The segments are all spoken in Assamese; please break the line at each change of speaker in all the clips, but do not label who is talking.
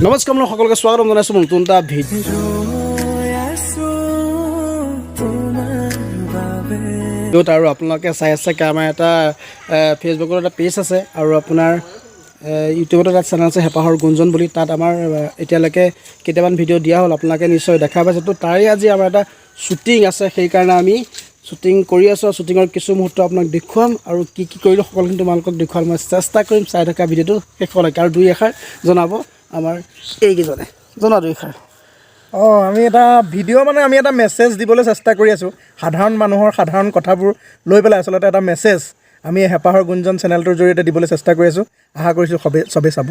নমস্কাৰ মই সকলোকে স্বাগতম জনাইছোঁ নতুন এটা ভিডিঅ' আৰু আপোনালোকে চাই আছে আমাৰ এটা ফেচবুকত এটা পেজ আছে আৰু আপোনাৰ ইউটিউবত এটা চেনেল আছে হেঁপাহৰ গুঞ্জন বুলি তাত আমাৰ এতিয়ালৈকে কেইটামান ভিডিঅ' দিয়া হ'ল আপোনালোকে নিশ্চয় দেখা পাইছে তো তাৰে আজি আমাৰ এটা শ্বুটিং আছে সেইকাৰণে আমি শ্বুটিং কৰি আছোঁ আৰু শ্বুটিঙৰ কিছু মুহূৰ্ত আপোনাক দেখুৱাম আৰু কি কৰিলোঁ সকলোখিনি তোমালোকক দেখুৱাম মই চেষ্টা কৰিম চাই থকা ভিডিঅ'টো শেষলৈকে আৰু দুই এষাৰ জনাব আমাৰ এইকেইজনে জনা দুই এষাৰ
আমি এটা ভিডিঅ' মানে আমি এটা মেছেজ দিবলৈ চেষ্টা কৰি আছোঁ সাধাৰণ মানুহৰ সাধাৰণ কথাবোৰ লৈ পেলাই আচলতে এটা মেছেজ আমি হেঁপাহৰ গুঞ্জন চেনেলটোৰ জৰিয়তে দিবলৈ চেষ্টা কৰি আছোঁ আশা কৰিছোঁ চবেই চাব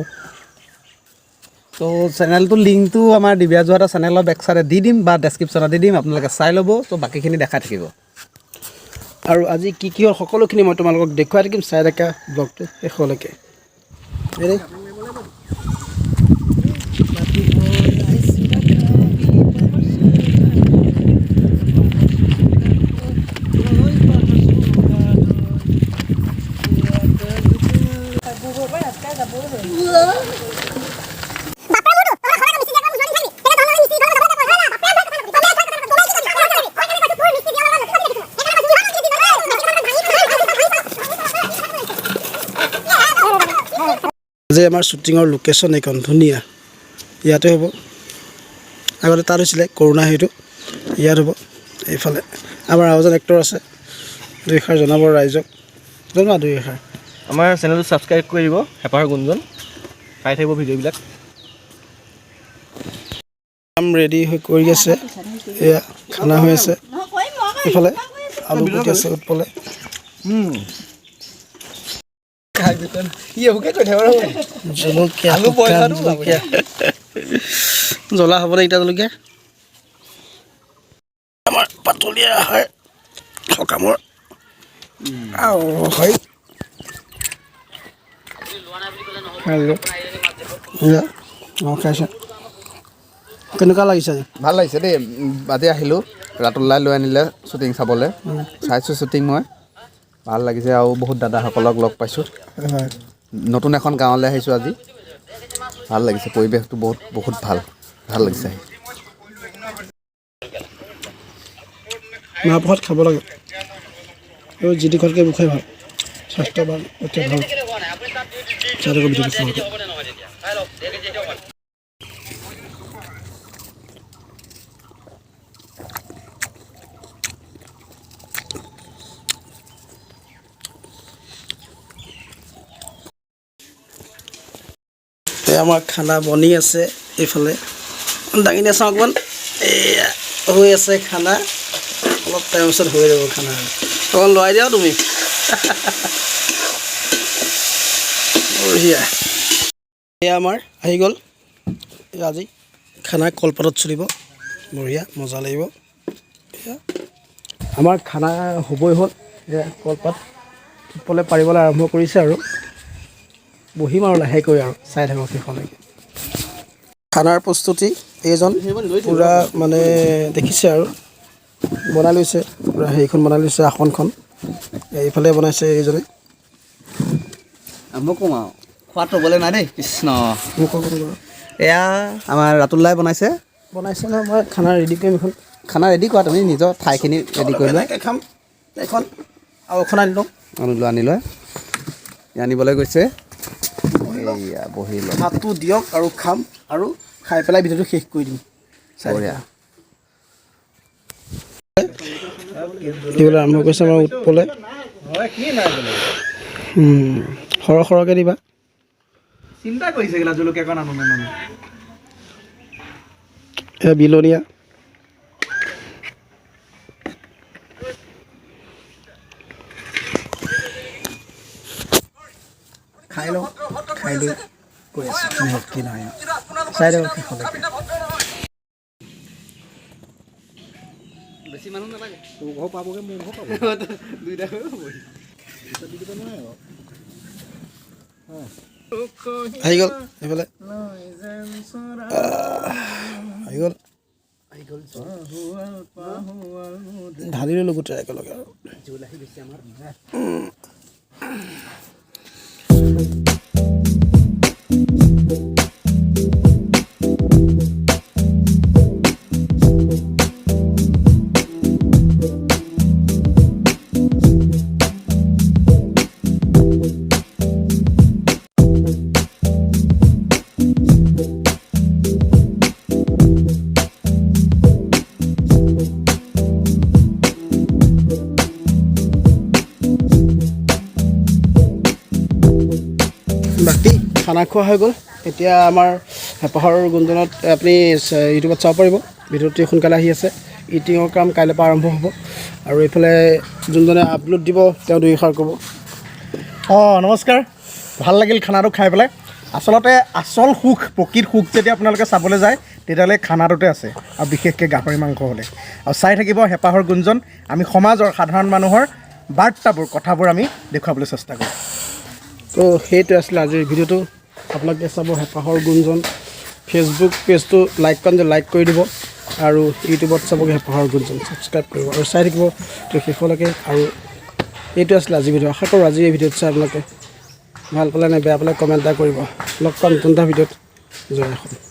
তো চেনেলটোৰ লিংকটো আমাৰ দিব্যা যোৱা এটা চেনেলৰ বেকচাইডে দি দিম বা ডেছক্ৰিপশ্যনত দি দিম আপোনালোকে চাই ল'ব তো বাকীখিনি দেখাই থাকিব আৰু আজি কি হ'ল সকলোখিনি মই তোমালোকক দেখুৱাই থাকিম চাই থকা ব্লগটো শেষলৈকে যে আমাৰ শ্বুটিঙৰ লোকেশ্যন এইখন ধুনীয়া ইয়াতে হ'ব আগতে তাত হৈছিলে কৰোণা সেইটো ইয়াত হ'ব এইফালে আমাৰ আৰু এজন এক্টৰ আছে দুই এষাৰ জনাব ৰাইজক জনোৱা দুই এষাৰ
আমাৰ চেনেলটো ছাবস্ক্ৰাইব কৰি দিব হেঁপাহৰ গুঞ্জন পাই থাকিব ভিডিঅ'বিলাক
কাম ৰেডি হৈ কৰি আছে এয়া খানা হৈ আছে এইফালে আলু গুটি আছে উৎপলে জ্বলা হ'ব দে এতিয়া জলকীয়া আমাৰ পাতলীয়া আহাৰ সকামৰ হয় খাইছে কেনেকুৱা লাগিছে আজি
ভাল লাগিছে দেই আজি আহিলোঁ ৰাতুললাই লৈ আনিলে শ্বুটিং চাবলৈ চাইছোঁ শ্বুটিং মই ভাল লাগিছে আৰু বহুত দাদাসকলক লগ পাইছোঁ নতুন এখন গাঁৱলৈ আহিছোঁ আজি ভাল লাগিছে পৰিৱেশটো বহুত ভাল লাগিছে আহি
মাহ প্ৰসাদ খাব লাগে আৰু যি দিশতকৈ মুখাই ভাল স্বাস্থ্য ভাল অতি ভাল আমাৰ খানা বনি আছে এইফালে দাঙি নাচাওঁ অকণমান এয়া হৈ আছে খানা অলপ টাইমৰ পিছত হৈ যাব খানা অকণ লৰাই দিয়া তুমি বঢ়িয়া এয়া আমাৰ আহি গ'ল আজি খানা কলপাতত চলিব বঢ়িয়া মজা লাগিব এয়া আমাৰ খানা হ'বই হ'ল এয়া কলপাত উৎপলে পাৰিবলৈ আৰম্ভ কৰিছে আৰু বহিম আৰু লাহেকৈ আৰু চাই থাকক শেষলৈকে খানাৰ প্ৰস্তুতি এইজন পূৰা মানে দেখিছে আৰু বনাই লৈছে পূৰা হেৰিখন বনাই লৈছে আসনখন এইফালে বনাইছে এইজনে
মই কওঁ আৰু খোৱাত ৰ'বলৈ নাই দেই কৃষ্ণ
মোক
এয়া আমাৰ ৰাতুললাই বনাইছে
ন মই খানা ৰেডি কৰিম এখন
খানা ৰেডি কৰা তুমি নিজৰ ঠাইখিনি ৰেডি কৰি লোৱা
খাম এখন আৰু এখন আনি লওঁ
আনি লৈ আনিবলৈ গৈছে এয়া বহি লওঁ
ভাতটো দিয়ক আৰু খাম আৰু খাই পেলাই ভিডিঅ'টো শেষ কৰি দিম
বঢ়িয়া
দিবলৈ আৰম্ভ কৰিছে আমাৰ উৎপলে সৰহকৈ দিবা
চিন্তা কৰিছে জলকীয়াকণ আনো
এয়া বিলনীয়া খাই লওঁ খাই লৈ কৈ আছোঁ কি নহয় চাই দিব শেষলৈকে
বেছি মানুহ নালাগে
তোৰ ঘৰ পাবগৈ মোৰ ঘৰ পাব
দুইটা হৈ হ'ব
আহি গ'ল এইফালে আহি গ'ল ঢালি ল'লোঁ গোটেই একেলগে আৰু খানা খোৱা হৈ গ'ল এতিয়া আমাৰ হেঁপাহৰ গুঞ্জনত আপুনি ইউটিউবত চাব পাৰিব ভিডিঅ'টি সোনকালে আহি আছে ইটিঙৰ কাম কাইলৈৰ পৰা আৰম্ভ হ'ব আৰু এইফালে যোনজনে আপলোড দিব তেওঁ দুই এষাৰ ক'ব
নমস্কাৰ ভাল লাগিল খানাটো খাই পেলাই আচলতে আচল সুখ প্ৰকৃত সুখ যেতিয়া আপোনালোকে চাবলৈ যায় তেতিয়াহ'লে খানাটোতে আছে আৰু বিশেষকৈ গাহৰি মাংস হ'লে আৰু চাই থাকিব হেঁপাহৰ গুঞ্জন আমি সমাজৰ সাধাৰণ মানুহৰ বাৰ্তাবোৰ কথাবোৰ আমি দেখুৱাবলৈ চেষ্টা কৰোঁ
তো সেইটোৱে আছিলে আজিৰ ভিডিঅ'টো আপোনালোকে চাব হেঁপাহৰ গুঞ্জন ফেচবুক পেজটো লাইক কৰি দিব আৰু ইউটিউবত চাবগৈ হেঁপাহৰ গুঞ্জন ছাবস্ক্ৰাইব কৰিব আৰু চাই থাকিব তো শেষলৈকে আৰু এইটো আছিলে আজিৰ ভিডিঅ' আশা কৰোঁ আজি এই ভিডিঅ'ত চাই আপোনালোকে ভাল পালে নে বেয়া পালে কমেণ্ট এটা কৰিব লগ পাম নতুন এটা ভিডিঅ'ত জয় অসম